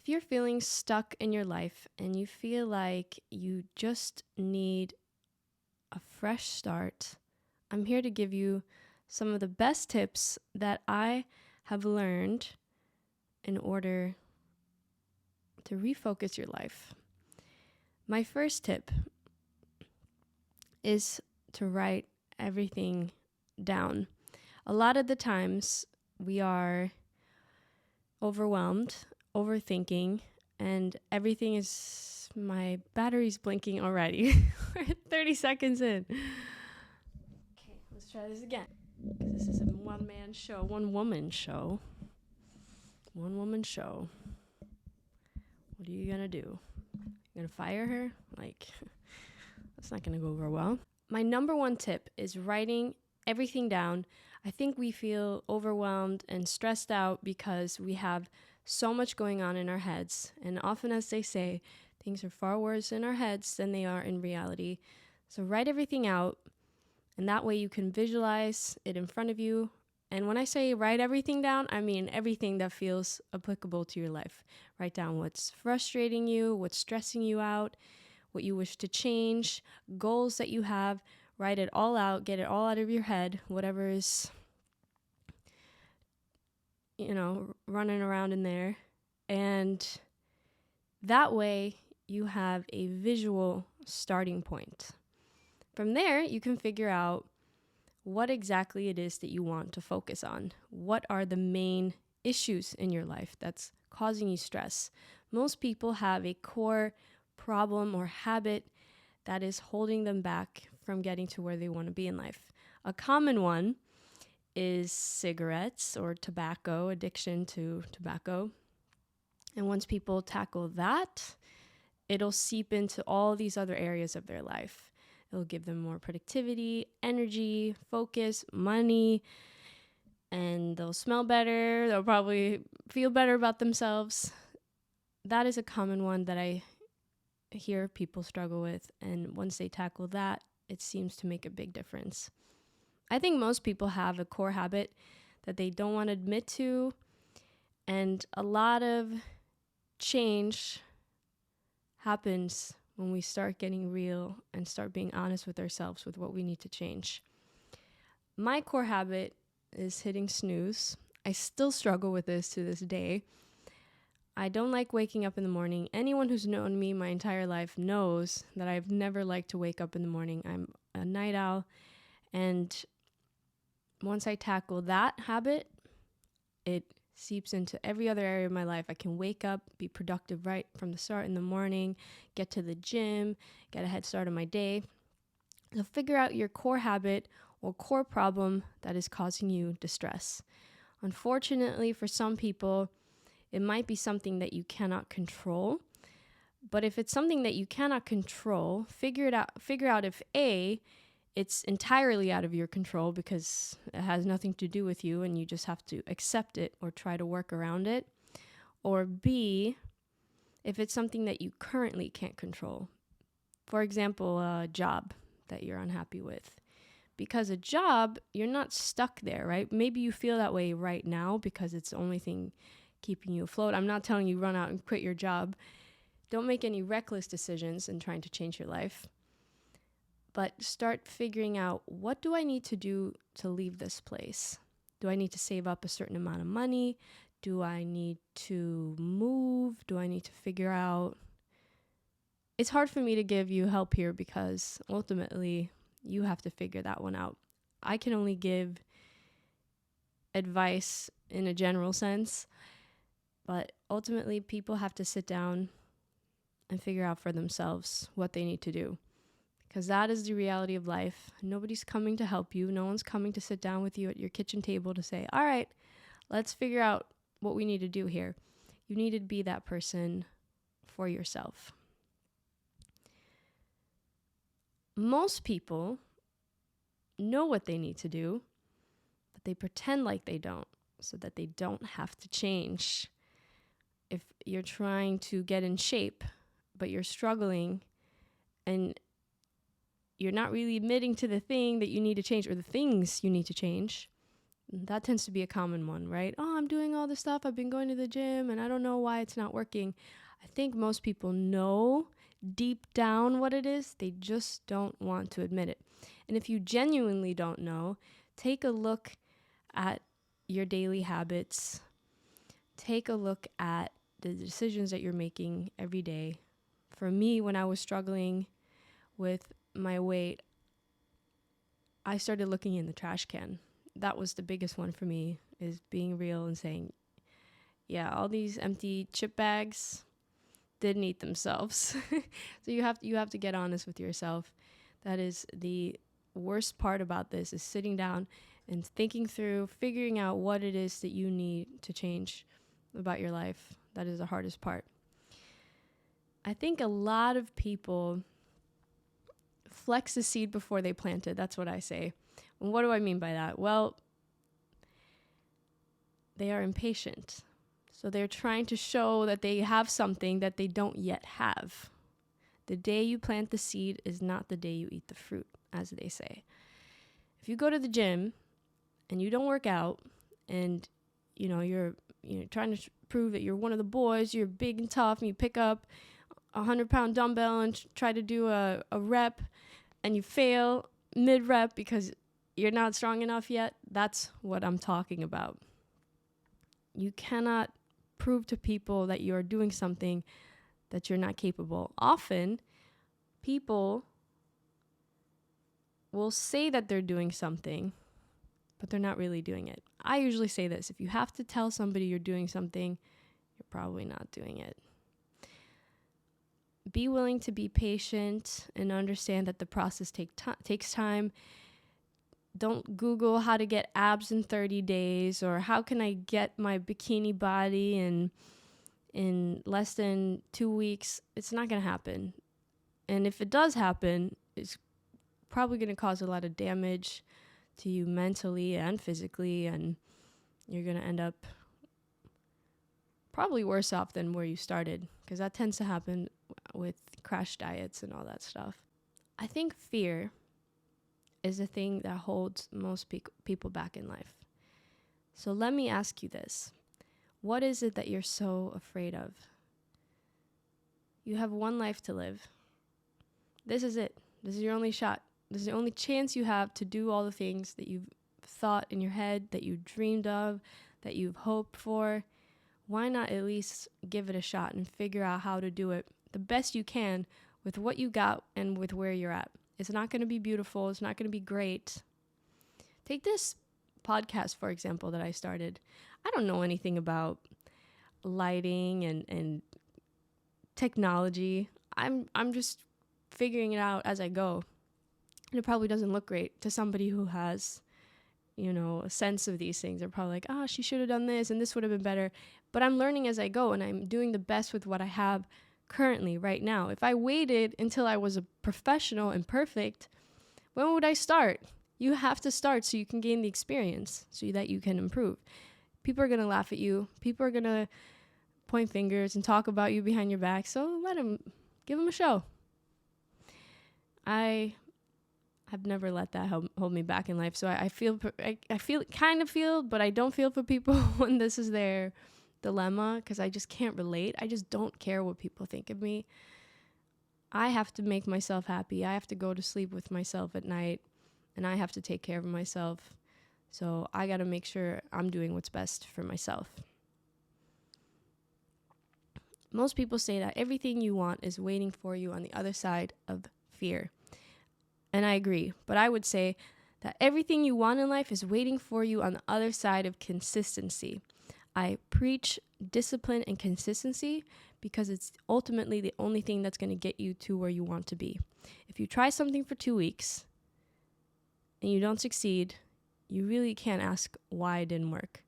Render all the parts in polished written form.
If you're feeling stuck in your life and you feel like you just need a fresh start, I'm here to give you some of the best tips that I have learned in order to refocus your life. My first tip is to write everything down. A lot of the times we are overwhelmed, overthinking, and everything is, my battery's blinking already. We're 30 seconds in. Okay, let's try this again. Because this is a one-woman show. What are you gonna do? You're gonna fire her? That's not gonna go over well. My number one tip is writing everything down. I think we feel overwhelmed and stressed out because we have so much going on in our heads. And often, as they say, things are far worse in our heads than they are in reality. So write everything out, and that way you can visualize it in front of you. And when I say write everything down, I mean everything that feels applicable to your life. Write down what's frustrating you, what's stressing you out, what you wish to change, goals that you have. Write it all out, get it all out of your head, whatever is, running around in there. And that way you have a visual starting point. From there, you can figure out what exactly it is that you want to focus on. What are the main issues in your life that's causing you stress? Most people have a core problem or habit that is holding them back from getting to where they want to be in life. A common one is cigarettes or tobacco, addiction to tobacco. And once people tackle that, it'll seep into all these other areas of their life. It'll give them more productivity, energy, focus, money, and they'll smell better. They'll probably feel better about themselves. That is a common one that I hear people struggle with. And once they tackle that, it seems to make a big difference. I think most people have a core habit that they don't want to admit to. And a lot of change happens when we start getting real and start being honest with ourselves with what we need to change. My core habit is hitting snooze. I still struggle with this to this day. I don't like waking up in the morning. Anyone who's known me my entire life knows that I've never liked to wake up in the morning. I'm a night owl. And once I tackle that habit, it seeps into every other area of my life. I can wake up, be productive right from the start in the morning, get to the gym, get a head start on my day. So figure out your core habit or core problem that is causing you distress. Unfortunately, for some people, it might be something that you cannot control. But if it's something that you cannot control, figure out if A, it's entirely out of your control because it has nothing to do with you and you just have to accept it or try to work around it. Or B, if it's something that you currently can't control. For example, a job that you're unhappy with. Because a job, you're not stuck there, right? Maybe you feel that way right now because it's the only thing keeping you afloat. I'm not telling you run out and quit your job. Don't make any reckless decisions in trying to change your life. But start figuring out, what do I need to do to leave this place? Do I need to save up a certain amount of money? Do I need to move? Do I need to figure out? It's hard for me to give you help here because ultimately you have to figure that one out. I can only give advice in a general sense, but ultimately people have to sit down and figure out for themselves what they need to do. Because that is the reality of life. Nobody's coming to help you. No one's coming to sit down with you at your kitchen table to say, all right, let's figure out what we need to do here. You need to be that person for yourself. Most people know what they need to do, but they pretend like they don't so that they don't have to change. If you're trying to get in shape, but you're struggling and you're not really admitting to the thing that you need to change or the things you need to change, that tends to be a common one, right? Oh, I'm doing all this stuff. I've been going to the gym and I don't know why it's not working. I think most people know deep down what it is. They just don't want to admit it. And if you genuinely don't know, take a look at your daily habits. Take a look at the decisions that you're making every day. For me, when I was struggling with my weight, I started looking in the trash can. That was the biggest one for me, is being real and saying, yeah, all these empty chip bags didn't eat themselves. So you have to get honest with yourself. That is the worst part about this, is sitting down and thinking through, figuring out what it is that you need to change about your life. That is the hardest part. I think a lot of people flex the seed before they plant it. That's what I say. And what do I mean by that? Well, they are impatient. So they're trying to show that they have something that they don't yet have. The day you plant the seed is not the day you eat the fruit, as they say. If you go to the gym and you don't work out, and you're trying to prove that you're one of the boys, you're big and tough, and you pick up a 100-pound dumbbell and try to do a rep, and you fail mid-rep because you're not strong enough yet, that's what I'm talking about. You cannot prove to people that you're doing something that you're not capable. Often, people will say that they're doing something, but they're not really doing it. I usually say this: if you have to tell somebody you're doing something, you're probably not doing it. Be willing to be patient and understand that the process takes time. Don't Google how to get abs in 30 days or how can I get my bikini body in less than 2 weeks. It's not going to happen. And if it does happen, it's probably going to cause a lot of damage to you mentally and physically, and you're going to end up probably worse off than where you started, because that tends to happen with crash diets and all that stuff. I think fear is the thing that holds most people back in life. So let me ask you this. What is it that you're so afraid of? You have one life to live. This is it. This is your only shot. This is the only chance you have to do all the things that you've thought in your head, that you dreamed of, that you've hoped for. Why not at least give it a shot and figure out how to do it the best you can with what you got and with where you're at? It's not going to be beautiful. It's not going to be great. Take this podcast, for example, that I started. I don't know anything about lighting and technology. I'm just figuring it out as I go. And it probably doesn't look great to somebody who has, a sense of these things. They're probably like, she should have done this and this would have been better. But I'm learning as I go, and I'm doing the best with what I have currently right now. If I waited until I was a professional and perfect, when would I start? You have to start so you can gain the experience so that you can improve. People are going to laugh at you. People are going to point fingers and talk about you behind your back. So give them a show. I have never let that hold me back in life. So I feel, but I don't feel for people when this is their dilemma, because I just can't relate. I just don't care what people think of me. I have to make myself happy. I have to go to sleep with myself at night, and I have to take care of myself. So I got to make sure I'm doing what's best for myself. Most people say that everything you want is waiting for you on the other side of fear. And I agree, but I would say that everything you want in life is waiting for you on the other side of consistency. I preach discipline and consistency because it's ultimately the only thing that's going to get you to where you want to be. If you try something for 2 weeks and you don't succeed, you really can't ask why it didn't work.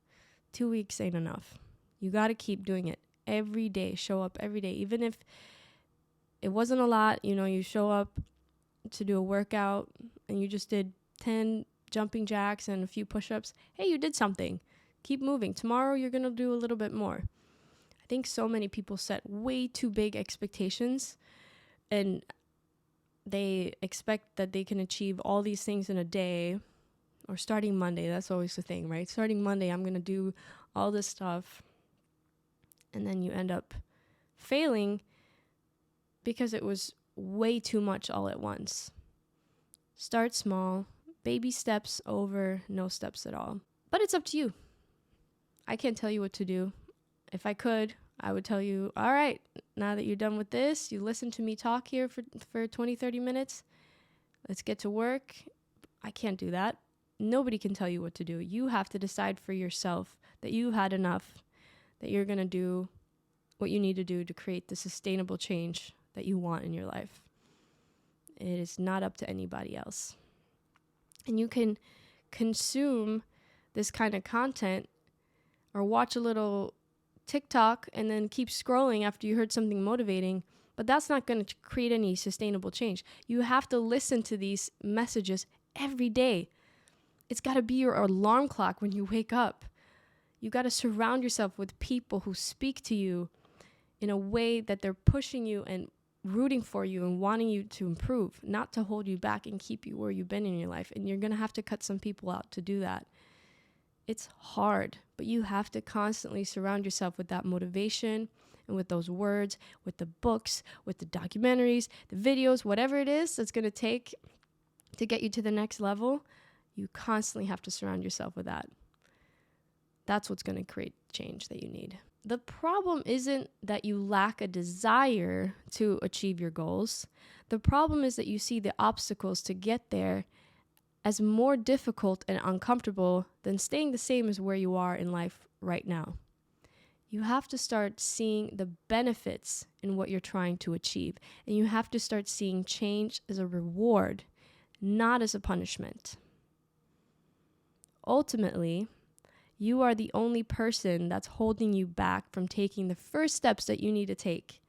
2 weeks ain't enough. You got to keep doing it every day. Show up every day. Even if it wasn't a lot, you show up to do a workout and you just did 10 jumping jacks and a few push-ups. Hey, you did something. Keep moving. Tomorrow you're going to do a little bit more. I think so many people set way too big expectations, and they expect that they can achieve all these things in a day, or starting Monday. That's always the thing, right? Starting Monday, I'm going to do all this stuff, and then you end up failing because it was way too much all at once. Start small, baby steps over no steps at all. But it's up to you. I can't tell you what to do. If I could, I would tell you, all right, now that you're done with this, you listen to me talk here for 20, 30 minutes, let's get to work. I can't do that. Nobody can tell you what to do. You have to decide for yourself that you've had enough, that you're going to do what you need to do to create the sustainable change that you want in your life. It is not up to anybody else. And you can consume this kind of content or watch a little TikTok and then keep scrolling after you heard something motivating, but that's not going to create any sustainable change. You have to listen to these messages every day. It's got to be your alarm clock when you wake up. You got to surround yourself with people who speak to you in a way that they're pushing you and rooting for you and wanting you to improve, not to hold you back and keep you where you've been in your life. And you're going to have to cut some people out to do that. It's hard, but you have to constantly surround yourself with that motivation and with those words, with the books, with the documentaries, the videos, whatever it is that's going to take to get you to the next level. You constantly have to surround yourself with that. That's what's going to create change that you need. The problem isn't that you lack a desire to achieve your goals. The problem is that you see the obstacles to get there as more difficult and uncomfortable than staying the same as where you are in life right now. You have to start seeing the benefits in what you're trying to achieve. And you have to start seeing change as a reward, not as a punishment. Ultimately, you are the only person that's holding you back from taking the first steps that you need to take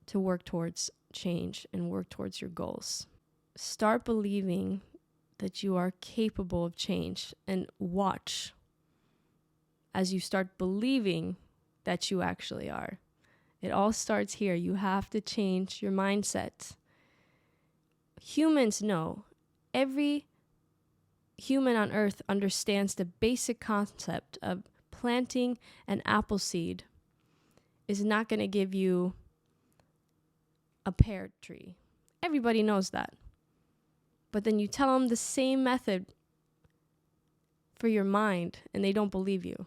to work towards change and work towards your goals. Start believing that you are capable of change and watch as you start believing that you actually are. It all starts here. You have to change your mindset. Humans know. Every human on earth understands the basic concept of planting an apple seed is not going to give you a pear tree. Everybody knows that. But then you tell them the same method for your mind and they don't believe you.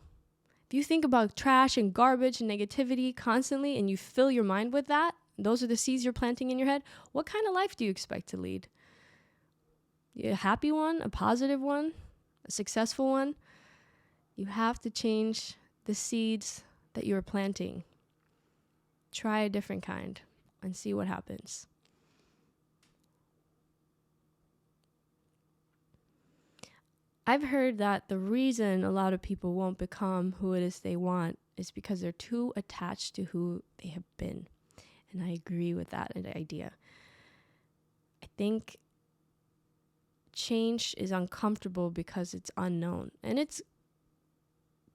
If you think about trash and garbage and negativity constantly and you fill your mind with that, those are the seeds you're planting in your head, what kind of life do you expect to lead? A happy one, a positive one, a successful one? You have to change the seeds that you're planting. Try a different kind and see what happens. I've heard that the reason a lot of people won't become who it is they want is because they're too attached to who they have been. And I agree with that idea. I think change is uncomfortable because it's unknown. And it's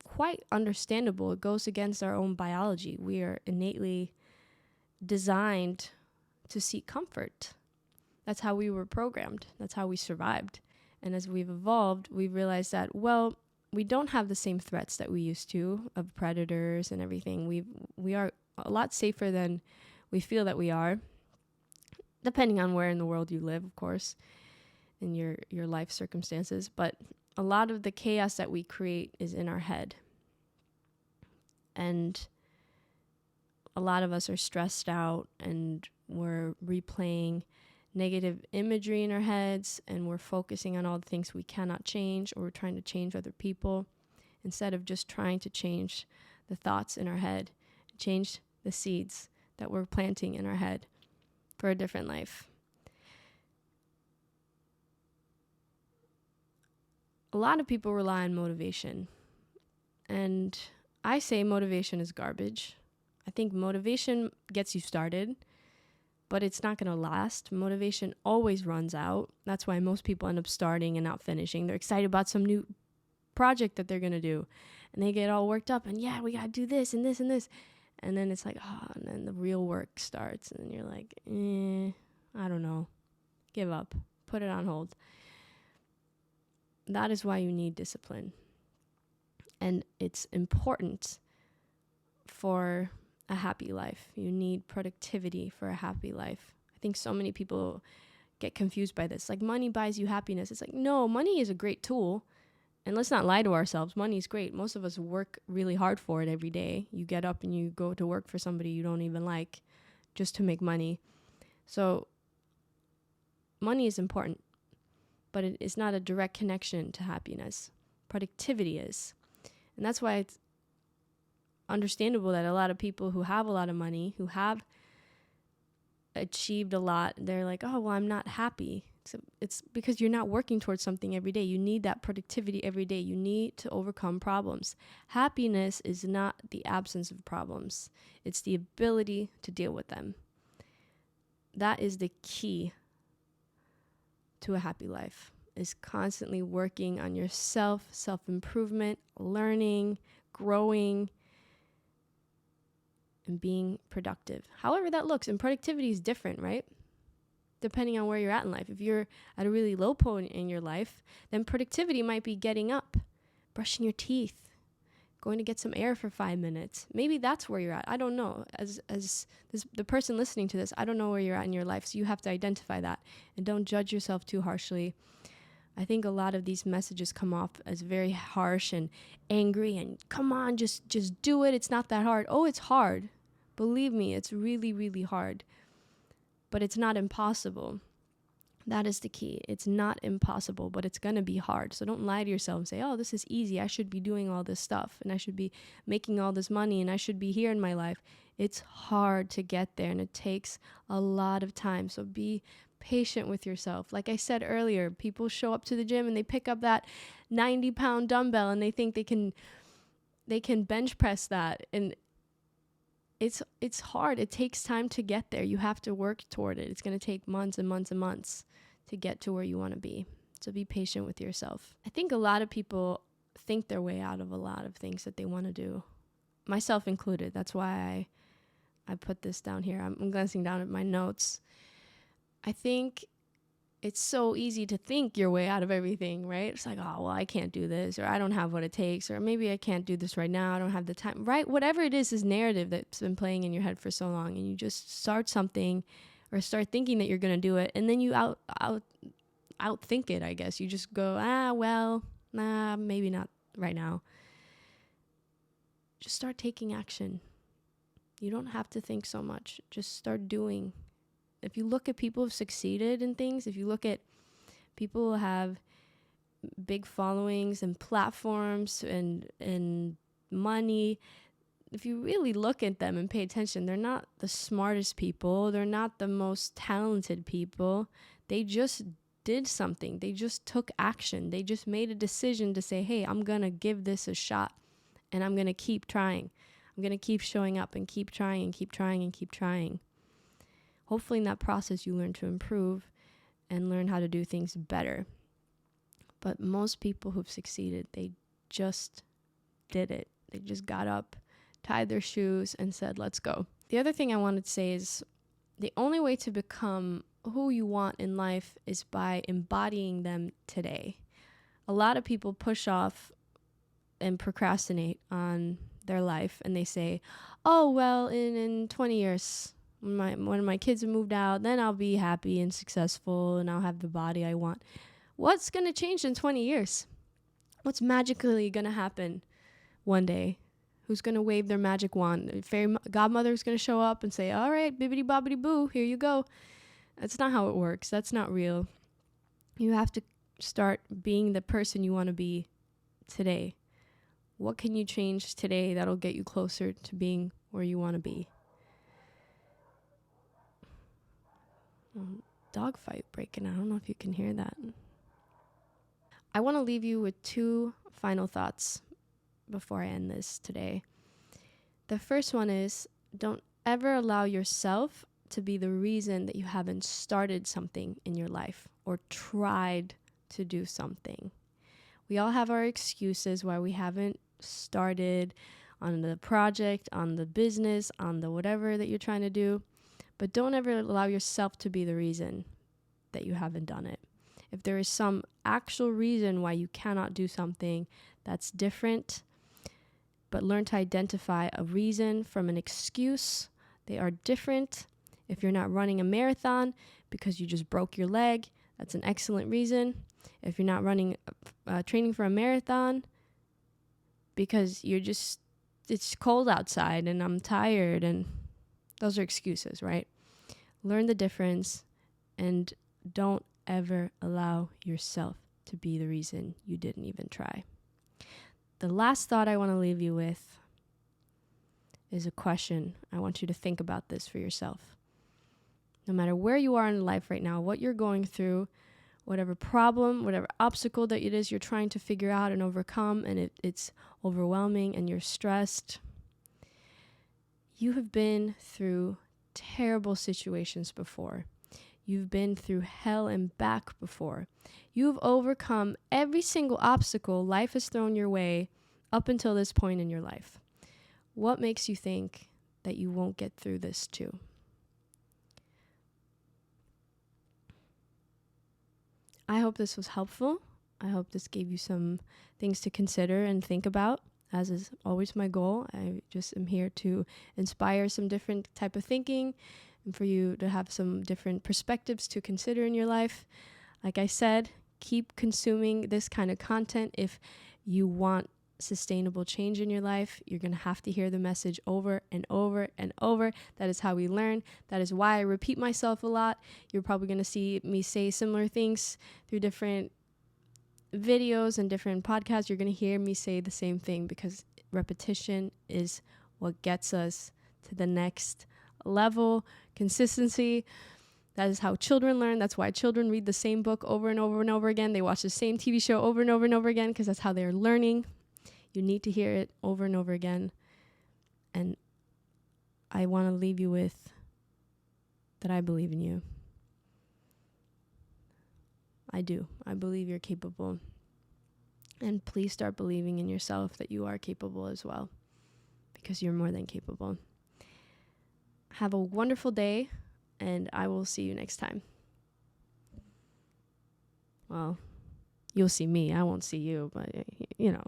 quite understandable. It goes against our own biology. We are innately designed to seek comfort. That's how we were programmed. That's how we survived. And as we've evolved, we've realized that, well, we don't have the same threats that we used to of predators and everything. We are a lot safer than we feel that we are, depending on where in the world you live, of course, in your life circumstances. But a lot of the chaos that we create is in our head. And a lot of us are stressed out and we're replaying negative imagery in our heads and we're focusing on all the things we cannot change, or we're trying to change other people instead of just trying to change the thoughts in our head, change the seeds that we're planting in our head for a different life. A lot of people rely on motivation, and I say motivation is garbage. I think motivation gets you started, but it's not going to last. Motivation always runs out. That's why most people end up starting and not finishing. They're excited about some new project that they're going to do, and they get all worked up, and yeah, we got to do this and this and this. And then it's like, and then the real work starts, and you're like, I don't know. Give up. Put it on hold. That is why you need discipline. And it's important for a happy life. You need productivity for a happy life. I think so many people get confused by this. Like, money buys you happiness. It's like, no, money is a great tool. And let's not lie to ourselves. Money is great. Most of us work really hard for it every day. You get up and you go to work for somebody you don't even like just to make money. So money is important, but it is not a direct connection to happiness. Productivity is. And that's why it's understandable that a lot of people who have a lot of money, who have achieved a lot, they're like, oh, well, I'm not happy. So it's because you're not working towards something every day. You need that productivity every day. You need to overcome problems. Happiness is not the absence of problems. It's the ability to deal with them. That is the key to a happy life, is constantly working on yourself, self-improvement, learning, growing, and being productive. However that looks, and productivity is different, right? Depending on where you're at in life. If you're at a really low point in your life, then productivity might be getting up, brushing your teeth, going to get some air for 5 minutes. Maybe that's where you're at. I don't know. As the person listening to this, I don't know where you're at in your life, so you have to identify that and don't judge yourself too harshly. I think a lot of these messages come off as very harsh and angry and come on, just do it. It's not that hard. Oh, it's hard. Believe me, it's really, really hard. But it's not impossible. That is the key. It's not impossible, but it's going to be hard. So don't lie to yourself and say, oh, this is easy. I should be doing all this stuff and I should be making all this money and I should be here in my life. It's hard to get there and it takes a lot of time. So be patient with yourself. Like I said earlier, people show up to the gym and they pick up that 90-pound dumbbell and they think they can bench press that. And it's hard. It takes time to get there. You have to work toward it. It's going to take months and months and months to get to where you want to be. So be patient with yourself. I think a lot of people think their way out of a lot of things that they want to do, myself included. That's why I put this down here. I'm glancing down at my notes. I think it's so easy to think your way out of everything, right? It's like, oh, well, I can't do this, or I don't have what it takes, or maybe I can't do this right now. I don't have the time, right? Whatever it is narrative that's been playing in your head for so long, and you just start something or start thinking that you're going to do it, and then you outthink it, I guess. You just go, maybe not right now. Just start taking action. You don't have to think so much. Just start doing. If you look at people who've succeeded in things, if you look at people who have big followings and platforms and money, if you really look at them and pay attention, they're not the smartest people. They're not the most talented people. They just did something. They just took action. They just made a decision to say, hey, I'm going to give this a shot and I'm going to keep trying. I'm going to keep showing up and keep trying and keep trying and keep trying. Hopefully in that process you learn to improve and learn how to do things better. But most people who've succeeded, they just did it. They just got up, tied their shoes, and said, let's go. The other thing I wanted to say is the only way to become who you want in life is by embodying them today. A lot of people push off and procrastinate on their life, and they say, oh, well, in 20 years... When my kids have moved out, then I'll be happy and successful and I'll have the body I want. What's going to change in 20 years? What's magically going to happen one day? Who's going to wave their magic wand? A fairy godmother's going to show up and say, all right, bibbidi bobbidi boo, here you go. That's not how it works. That's not real. You have to start being the person you want to be today. What can you change today that'll get you closer to being where you want to be? Dog fight breaking. I don't know if you can hear that. I want to leave you with 2 final thoughts before I end this today. The first one is, don't ever allow yourself to be the reason that you haven't started something in your life or tried to do something. We all have our excuses why we haven't started on the project, on the business, on the whatever that you're trying to do. But don't ever allow yourself to be the reason that you haven't done it. If there is some actual reason why you cannot do something that's different, but learn to identify a reason from an excuse. They are different. If you're not running a marathon because you just broke your leg, that's an excellent reason. If you're not running, training for a marathon because it's cold outside and I'm tired, and those are excuses, right? Learn the difference and don't ever allow yourself to be the reason you didn't even try. The last thought I want to leave you with is a question. I want you to think about this for yourself. No matter where you are in life right now, what you're going through, whatever problem, whatever obstacle that it is you're trying to figure out and overcome, and it's overwhelming and you're stressed, you have been through terrible situations before. You've been through hell and back before. You've overcome every single obstacle life has thrown your way up until this point in your life. What makes you think that you won't get through this too? I hope this was helpful. I hope this gave you some things to consider and think about, as is always my goal. I just am here to inspire some different type of thinking and for you to have some different perspectives to consider in your life. Like I said, keep consuming this kind of content. If you want sustainable change in your life, you're going to have to hear the message over and over and over. That is how we learn. That is why I repeat myself a lot. You're probably going to see me say similar things through different videos and different podcasts. You're going to hear me say the same thing because repetition is what gets us to the next level. Consistency. That is how children learn. That's why children read the same book over and over and over again. They watch the same TV show over and over and over again because that's how they're learning. You need to hear it over and over again. And I want to leave you with that I believe in you. I do. I believe you're capable. And please start believing in yourself that you are capable as well, because you're more than capable. Have a wonderful day, and I will see you next time. Well, you'll see me. I won't see you, but you know.